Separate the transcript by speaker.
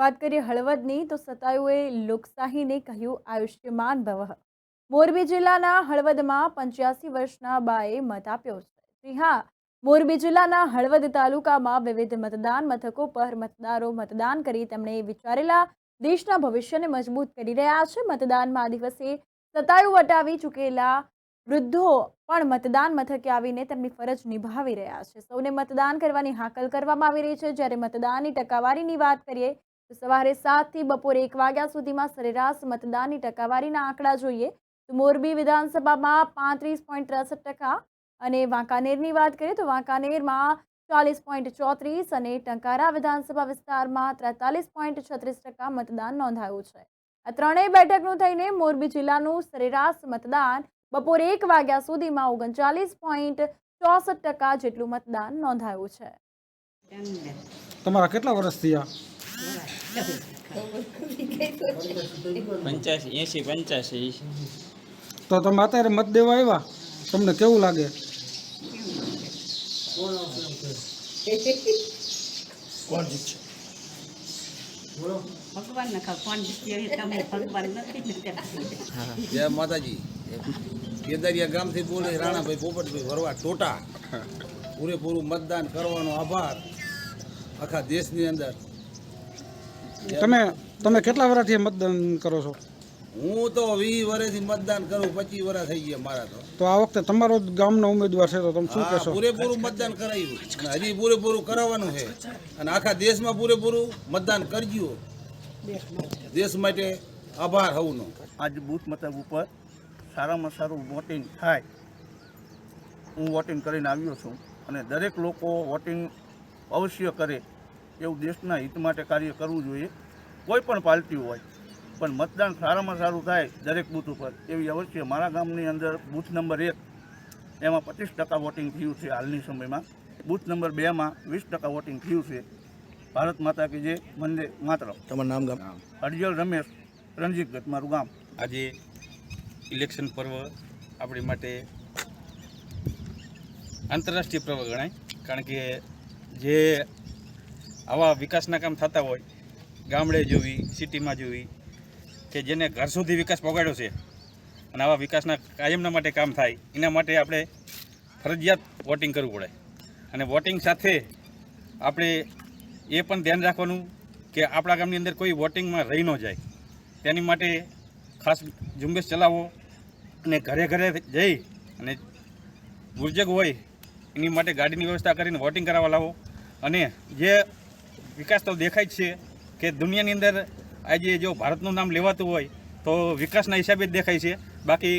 Speaker 1: વાત કરીએ હળવદની તો સતાયુએ લોકશાહીને કહ્યું આયુષ્યમાન ભવઃ। મોરબી જિલ્લાના હળવદમાં 85 વર્ષના બાએ મત આપ્યો છે। જી હા, મોરબી જિલ્લાના હળવદ તાલુકામાં વિવિધ મતદાન મથકો પર મતદારો મતદાન કરી તેમણે વિચારેલા દેશના ભવિષ્યને મજબૂત કરી રહ્યા છે। મતદાનમાં આ દિવસે સતાયુ વટાવી ચૂકેલા વૃદ્ધો પણ મતદાન મથકે આવીને તેમની ફરજ નિભાવી રહ્યા છે। સૌને મતદાન કરવાની હાકલ કરવામાં આવી રહી છે। જ્યારે મતદાનની ટકાવારીની વાત કરીએ તો સવારે 7 થી બપોરે 1 વાગ્યા સુધીમાં સરેરાશ મતદાનની ટકાવારીના આંકડા જોઈએ તો મોરબી વિધાનસભામાં 35.63% અને વાંકાનેરની વાત કરીએ તો વાંકાનેરમાં 40.34 અને ટંકારા વિધાનસભા વિસ્તારમાં 43.36% મતદાન નોંધાયું છે। આ ત્રણેય બેઠકનું થઈને મોરબી જિલ્લાનું સરેરાશ મતદાન બપોરે 1 વાગ્યા સુધીમાં 39.64% જેટલું મતદાન નોંધાયું છે।
Speaker 2: તમારા કેટલા વર્ષ થયા?
Speaker 3: 85
Speaker 2: તો તમે અત્યારે મત દેવા આવ્યા, તમને કેવું લાગે?
Speaker 4: કોણ જીતશે? ભગવાન નખા કોણ જીતશે તમે ભગવાન નથી।
Speaker 5: જય માતાજી। કેદારિયા ગામથી બોલે રાણાભાઈ પોપટભાઈ વરવા ટોટા। પૂરેપૂરું મતદાન કરવાનો આભાર આખા દેશની અંદર।
Speaker 2: તમે કેટલા વર્ષથી મતદાન કરો છો?
Speaker 5: હું તો 20 વર્ષથી મતદાન કરું, 25 વર્ષ થઈ ગયા મારા
Speaker 2: તો આ વખતે તમારો જ ગામનો ઉમેદવાર છે તો તમે શું
Speaker 5: તો।
Speaker 2: કહેશો?
Speaker 5: પૂરેપૂરું મતદાન કરાયું અને હજી પૂરેપૂરું કરાવવાનું છે અને આખા દેશમાં પૂરેપૂરું મતદાન કરજો। દેશ માટે આભાર સૌનો।
Speaker 6: આજ બૂથ મથક ઉપર સારામાં સારું વોટિંગ થાય, હું વોટિંગ કરીને આવ્યો છું અને દરેક લોકો વોટિંગ અવશ્ય કરે એવું દેશના હિત માટે કાર્ય કરવું જોઈએ। કોઈ પણ પાર્ટી હોય પણ મતદાન સારામાં સારું થાય દરેક બૂથ ઉપર એવી અવશ્ય। મારા ગામની અંદર બૂથ નંબર 1 એમાં 25% વોટિંગ થયું છે હાલની સમયમાં। બૂથ નંબર 2માં 20% વોટિંગ થયું છે। ભારત માતા કી જય, વંદે માતરમ।
Speaker 7: તમારું નામ ગામ?
Speaker 6: અડિયલ રમેશ, રણજીતગઢ મારું ગામ।
Speaker 3: આજે ઇલેક્શન પર્વ આપણી માટે આંતરરાષ્ટ્રીય પર્વ ગણાય, કારણ કે જે આવા વિકાસના કામ થતા હોય ગામડે જોવી, સિટીમાં જોવી, કે જેને ઘર સુધી વિકાસ પહોંચાડ્યો છે અને આવા વિકાસના કાયમના માટે કામ થાય એના માટે આપણે ફરજિયાત વોટિંગ કરવું પડે। અને વોટિંગ સાથે આપણે એ પણ ધ્યાન રાખવાનું કે આપણા ગામની અંદર કોઈ વોટિંગમાં રહી ન જાય, તેની માટે ખાસ ઝુંબેશ ચલાવો અને ઘરે ઘરે જઈ અને બુર્જગ હોય એની માટે ગાડીની વ્યવસ્થા કરીને વોટિંગ કરાવવા લાવો। અને જે વિકાસ તો દેખાય જ છે કે દુનિયાની અંદર આજે જો ભારતનું નામ લેવાતું હોય તો વિકાસના હિસાબે જ દેખાય છે, બાકી